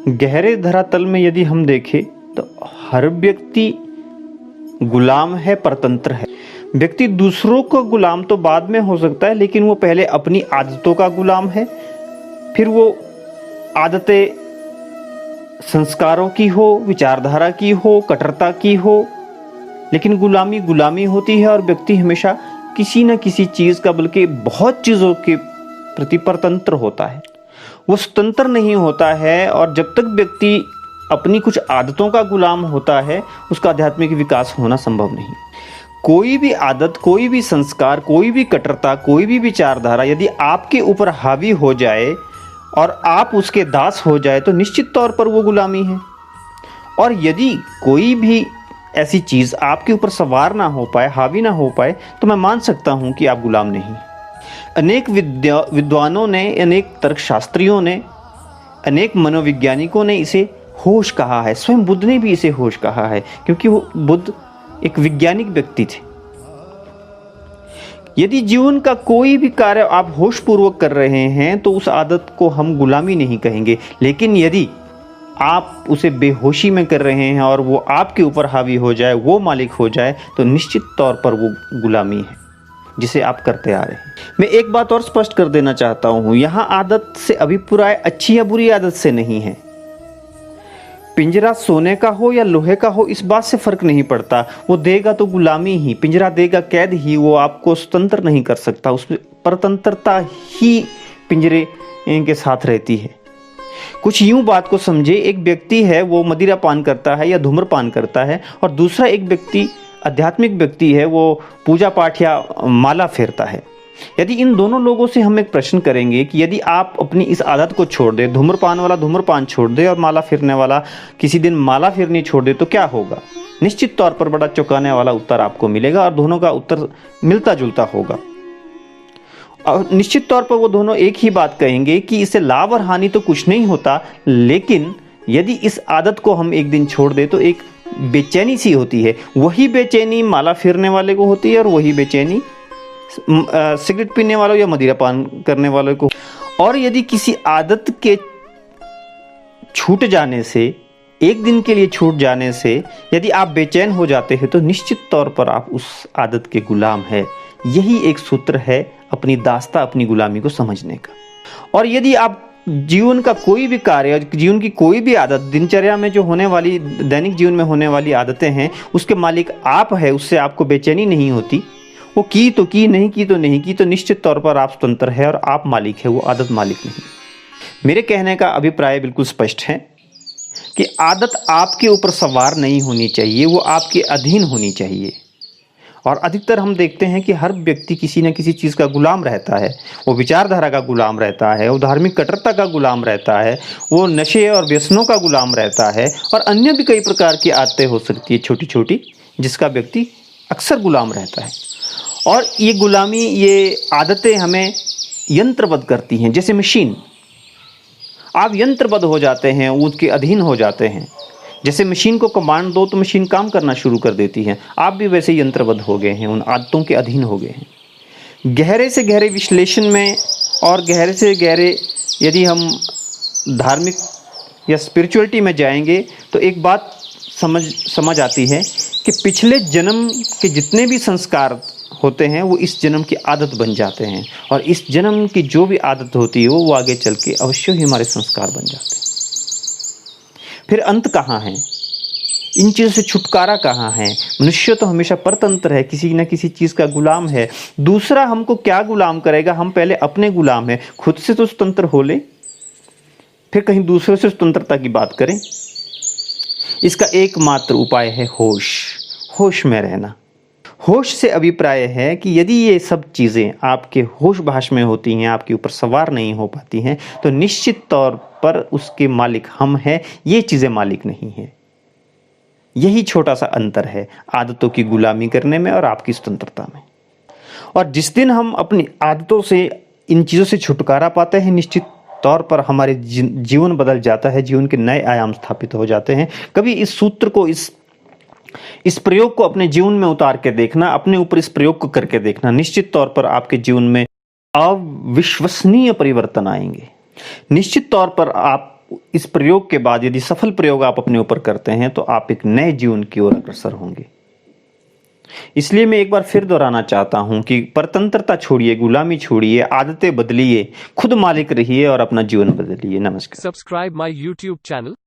गहरे धरातल में यदि हम देखें तो हर व्यक्ति गुलाम है, परतंत्र है। व्यक्ति दूसरों का गुलाम तो बाद में हो सकता है, लेकिन वो पहले अपनी आदतों का गुलाम है। फिर वो आदतें संस्कारों की हो, विचारधारा की हो, कट्टरता की हो, लेकिन गुलामी गुलामी होती है और व्यक्ति हमेशा किसी न किसी चीज का, बल्कि बहुत चीजों के प्रति परतंत्र होता है, वो स्वतंत्र नहीं होता है। और जब तक व्यक्ति अपनी कुछ आदतों का गुलाम होता है, उसका आध्यात्मिक विकास होना संभव नहीं। कोई भी आदत, कोई भी संस्कार, कोई भी कट्टरता, कोई भी विचारधारा यदि आपके ऊपर हावी हो जाए और आप उसके दास हो जाए तो निश्चित तौर पर वो गुलामी है। और यदि कोई भी ऐसी चीज़ आपके ऊपर सवार ना हो पाए, हावी ना हो पाए, तो मैं मान सकता हूँ कि आप गुलाम नहीं। अनेक विद्वानों ने, अनेक तर्कशास्त्रियों ने, अनेक मनोवैज्ञानिकों ने इसे होश कहा है। स्वयं बुद्ध ने भी इसे होश कहा है, क्योंकि वो बुद्ध एक वैज्ञानिक व्यक्ति थे। यदि जीवन का कोई भी कार्य आप होश पूर्वक कर रहे हैं तो उस आदत को हम गुलामी नहीं कहेंगे, लेकिन यदि आप उसे बेहोशी में कर रहे हैं और वो आपके ऊपर हावी हो जाए, वो मालिक हो जाए, तो निश्चित तौर पर वो गुलामी है जिसे आप करते आ रहे हैं। मैं एक बात और स्पष्ट कर देना चाहता हूँ, यहाँ आदत से अभिप्राय अच्छी या बुरी आदत से नहीं है। पिंजरा सोने का हो या लोहे का हो, इस बात से फर्क नहीं पड़ता। वो देगा तो गुलामी ही, पिंजरा देगा कैद ही, वो आपको स्वतंत्र नहीं कर सकता। उसमें परतंत्रता ही पिंजरे के साथ रहती है। कुछ यूं बात को समझे, एक व्यक्ति है वो मदिरा पान करता है या धूम्रपान करता है, और दूसरा एक व्यक्ति आध्यात्मिक व्यक्ति है, वो पूजा पाठ या माला फेरता है। यदि इन दोनों लोगों से हम एक प्रश्न करेंगे कि यदि आप अपनी इस आदत को छोड़ दे, धूम्रपान वाला धूम्रपान छोड़ दे और माला फेरने वाला किसी दिन माला फेरनी छोड़ दे, तो क्या होगा? निश्चित तौर पर बड़ा चौंकाने वाला उत्तर आपको मिलेगा, और दोनों का उत्तर मिलता जुलता होगा। और निश्चित तौर पर वो दोनों एक ही बात कहेंगे कि इससे लाभ और हानि तो कुछ नहीं होता, लेकिन यदि इस आदत को हम एक दिन छोड़ दे तो एक बेचैनी सी होती है। वही बेचैनी माला फेरने वाले को होती है, और वही बेचैनी सिगरेट पीने वालों या मदिरा पान करने वालों को। और यदि किसी आदत के छूट जाने से, एक दिन के लिए छूट जाने से यदि आप बेचैन हो जाते हैं, तो निश्चित तौर पर आप उस आदत के गुलाम है। यही एक सूत्र है अपनी दास्ता, अपनी गुलामी को समझने का। और यदि आप जीवन का कोई भी कार्य, जीवन की कोई भी आदत, दिनचर्या में जो होने वाली, दैनिक जीवन में होने वाली आदतें हैं, उसके मालिक आप है, उससे आपको बेचैनी नहीं होती, वो की तो की, नहीं की तो नहीं की, तो निश्चित तौर पर आप स्वतंत्र है और आप मालिक है, वो आदत मालिक नहीं। मेरे कहने का अभिप्राय बिल्कुल स्पष्ट है कि आदत आपके ऊपर सवार नहीं होनी चाहिए, वो आपके अधीन होनी चाहिए। और अधिकतर हम देखते हैं कि हर व्यक्ति किसी न किसी चीज़ का गुलाम रहता है। वो विचारधारा का गुलाम रहता है, वो धार्मिक कट्टरता का गुलाम रहता है, वो नशे और व्यसनों का गुलाम रहता है, और अन्य भी कई प्रकार की आदतें हो सकती है छोटी छोटी, जिसका व्यक्ति अक्सर गुलाम रहता है। और ये गुलामी, ये आदतें हमें यंत्रबद्ध करती हैं। जैसे मशीन, आप यंत्रबद्ध हो जाते हैं, उसके अधीन हो जाते हैं। जैसे मशीन को कमांड दो तो मशीन काम करना शुरू कर देती है। आप भी वैसे यंत्रबद्ध हो गए हैं, उन आदतों के अधीन हो गए हैं। गहरे से गहरे विश्लेषण में और गहरे से गहरे यदि हम धार्मिक या स्पिरिचुअलिटी में जाएंगे तो एक बात समझ आती है कि पिछले जन्म के जितने भी संस्कार होते हैं वो इस जन्म की आदत बन जाते हैं, और इस जन्म की जो भी आदत होती है वो आगे चल के अवश्य ही हमारे संस्कार बन जाते हैं। फिर अंत कहाँ है? इन चीज़ों से छुटकारा कहाँ है? मनुष्य तो हमेशा परतंत्र है, किसी न किसी चीज़ का गुलाम है। दूसरा हमको क्या गुलाम करेगा? हम पहले अपने गुलाम हैं। खुद से तो स्वतंत्र हो ले, फिर कहीं दूसरे से स्वतंत्रता की बात करें। इसका एकमात्र उपाय है होश, होश में रहना। होश से अभिप्राय है कि यदि ये सब चीज़ें आपके होश बहश में होती हैं, आपके ऊपर सवार नहीं हो पाती हैं, तो निश्चित तौर पर उसके मालिक हम हैं, ये चीज़ें मालिक नहीं हैं। यही छोटा सा अंतर है आदतों की गुलामी करने में और आपकी स्वतंत्रता में। और जिस दिन हम अपनी आदतों से, इन चीज़ों से छुटकारा पाते हैं, निश्चित तौर पर हमारे जीवन बदल जाता है, जीवन के नए आयाम स्थापित हो जाते हैं। कभी इस सूत्र को, इस प्रयोग को अपने जीवन में उतार के देखना, अपने ऊपर इस प्रयोग को करके देखना, निश्चित तौर पर आपके जीवन में अविश्वसनीय परिवर्तन आएंगे। निश्चित तौर पर आप इस प्रयोग के बाद यदि सफल प्रयोग आप अपने ऊपर करते हैं तो आप एक नए जीवन की ओर अग्रसर होंगे। इसलिए मैं एक बार फिर दोहराना चाहता हूं कि परतंत्रता छोड़िए, गुलामी छोड़िए, आदतें बदलिए, खुद मालिक रहिए और अपना जीवन बदलिए। नमस्कार। Subscribe my YouTube channel